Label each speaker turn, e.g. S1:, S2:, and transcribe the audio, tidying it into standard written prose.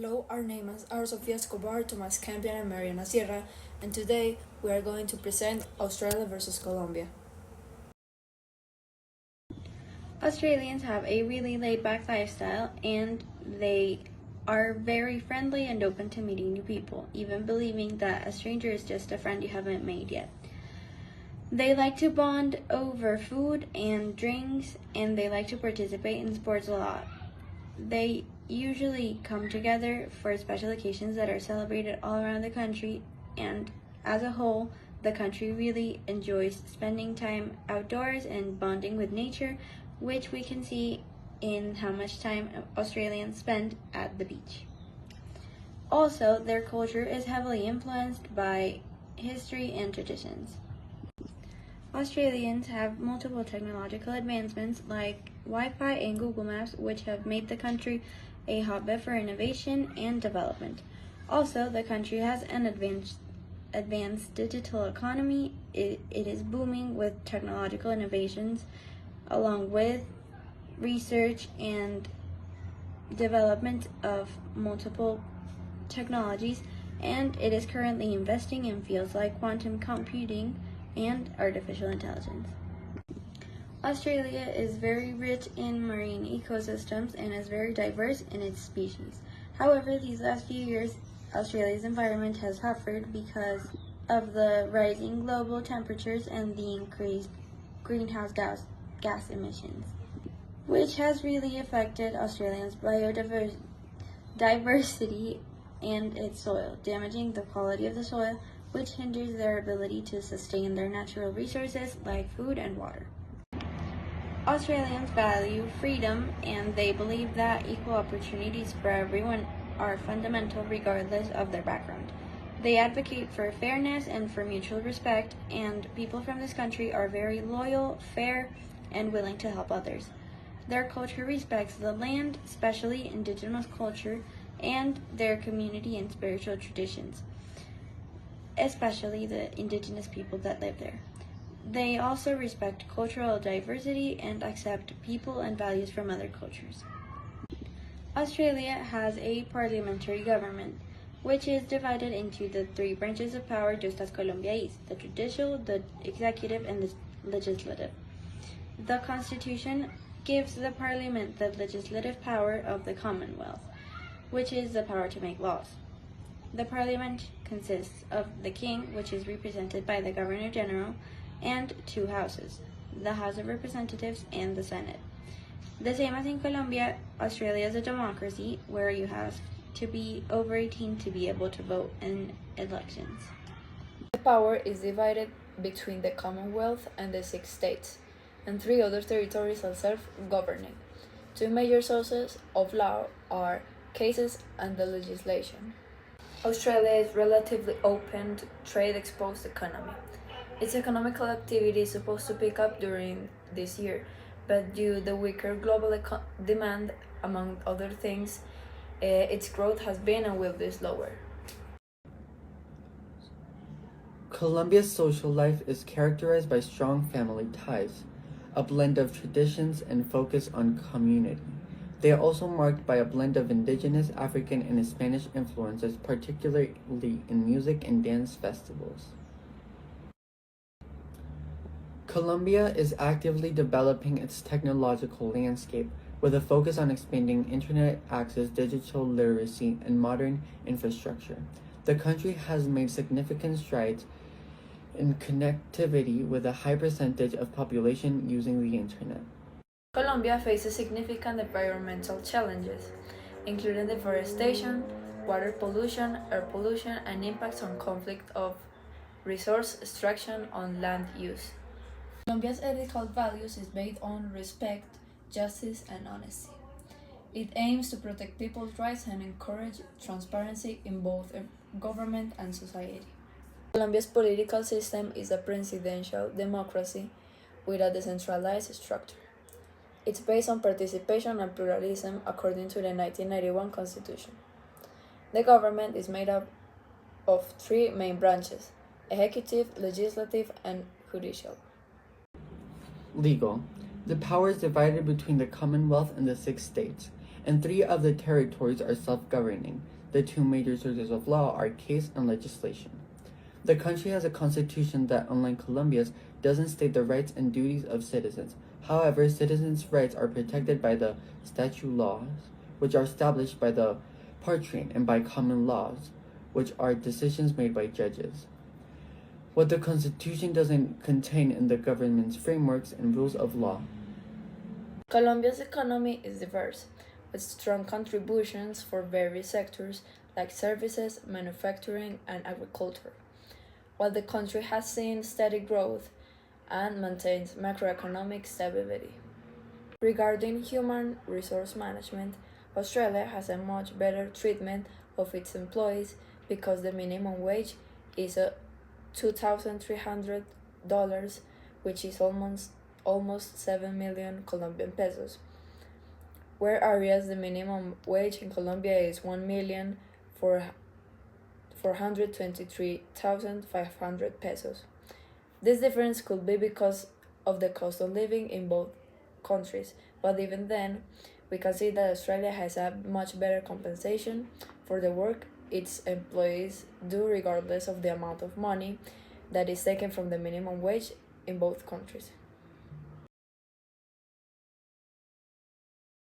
S1: Hello, our names are Sofia Escobar, Tomas Campion, and Mariana Sierra, and today we are going to present Australia versus Colombia.
S2: Australians have a really laid-back lifestyle, and they are very friendly and open to meeting new people, even believing that a stranger is just a friend you haven't made yet. They like to bond over food and drinks, and they like to participate in sports a lot. They usually come together for special occasions that are celebrated all around the country, and as a whole, the country really enjoys spending time outdoors and bonding with nature, which we can see in how much time Australians spend at the beach. Also, their culture is heavily influenced by history and traditions. Australians have multiple technological advancements like Wi-Fi and Google Maps, which have made the country a hotbed for innovation and development. Also, the country has an advanced digital economy. It is booming with technological innovations, along with research and development of multiple technologies, and it is currently investing in fields like quantum computing and artificial intelligence. Australia is very rich in marine ecosystems and is very diverse in its species. However, these last few years, Australia's environment has suffered because of the rising global temperatures and the increased greenhouse gas emissions, which has really affected Australia's biodiversity and its soil, damaging the quality of the soil, which hinders their ability to sustain their natural resources like food and water. Australians value freedom, and they believe that equal opportunities for everyone are fundamental regardless of their background. They advocate for fairness and for mutual respect, and people from this country are very loyal, fair, and willing to help others. Their culture respects the land, especially indigenous culture, and their community and spiritual traditions, especially the indigenous people that live there. They also respect cultural diversity and accept people and values from other cultures. Australia has a parliamentary government, which is divided into the three branches of power just as Colombia is: the judicial, the executive, and the legislative. The Constitution gives the Parliament the legislative power of the Commonwealth, which is the power to make laws. The Parliament consists of the King, which is represented by the Governor General, and two houses, the House of Representatives and the Senate. The same as in Colombia, Australia is a democracy where you have to be over 18 to be able to vote in elections.
S1: The power is divided between the Commonwealth and the 6 states, and 3 other territories are self-governing. 2 major sources of law are cases and the legislation. Australia is relatively open, trade-exposed economy. Its economical activity is supposed to pick up during this year, but due to the weaker global demand, among other things, its growth has been and will be slower.
S3: Colombia's social life is characterized by strong family ties, a blend of traditions, and focus on community. They are also marked by a blend of indigenous, African, and Spanish influences, particularly in music and dance festivals. Colombia is actively developing its technological landscape with a focus on expanding internet access, digital literacy, and modern infrastructure. The country has made significant strides in connectivity with a high percentage of population using the internet.
S1: Colombia faces significant environmental challenges, including deforestation, water pollution, air pollution, and impacts on conflict of resource extraction on land use. Colombia's ethical values is based on respect, justice, and honesty. It aims to protect people's rights and encourage transparency in both government and society. Colombia's political system is a presidential democracy with a decentralized structure. It's based on participation and pluralism according to the 1991 Constitution. The government is made up of 3 main branches: executive, legislative, and judicial.
S3: Legal. The power is divided between the Commonwealth and the 6 states. and 3 of the territories are self-governing. The 2 major sources of law are case and legislation. The country has a constitution that, unlike Colombia's, doesn't state the rights and duties of citizens. However, citizens' rights are protected by the statute laws, which are established by the Partridge, and by common laws, which are decisions made by judges. What the Constitution doesn't contain in the government's frameworks and rules of law.
S1: Colombia's economy is diverse, with strong contributions for various sectors like services, manufacturing, and agriculture. While the country has seen steady growth and maintains macroeconomic stability. Regarding human resource management, Australia has a much better treatment of its employees because the minimum wage is $2,300, which is almost 7 million Colombian pesos. Whereas the minimum wage in Colombia is 1,423,500 pesos. This difference could be because of the cost of living in both countries, but even then, we can see that Australia has a much better compensation for the work its employees do, regardless of the amount of money that is taken from the minimum wage in both countries.